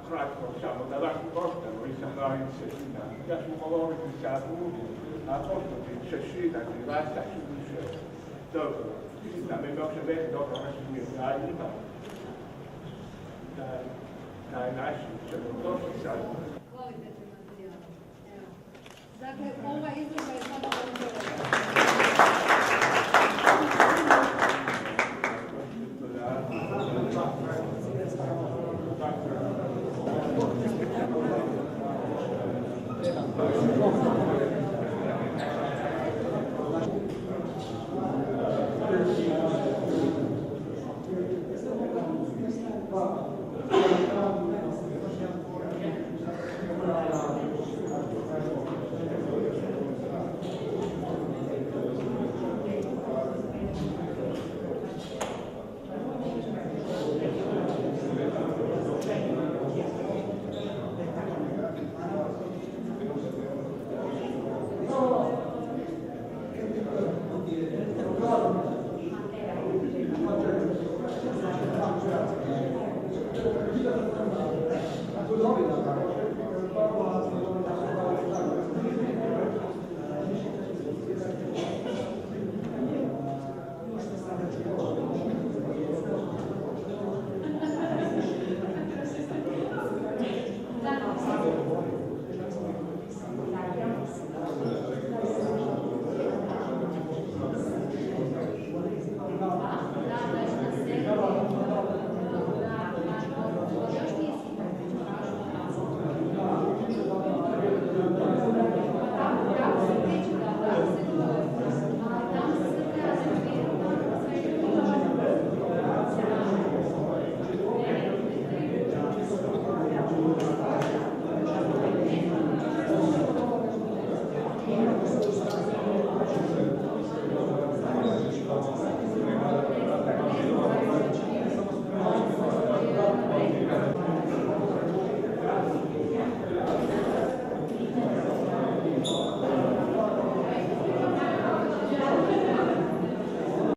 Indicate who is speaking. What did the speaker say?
Speaker 1: kratko samo da vas upoznamo i sa novim sredinama. Ja ću govoriti sa Budom, a postupim Češina, Hrvata, Čuše, dobro. Da mi dok se već dobro razumije radima, da je naši ćemo došli sad.
Speaker 2: Kvalitetni materijal. Dakle, ova izložba je samo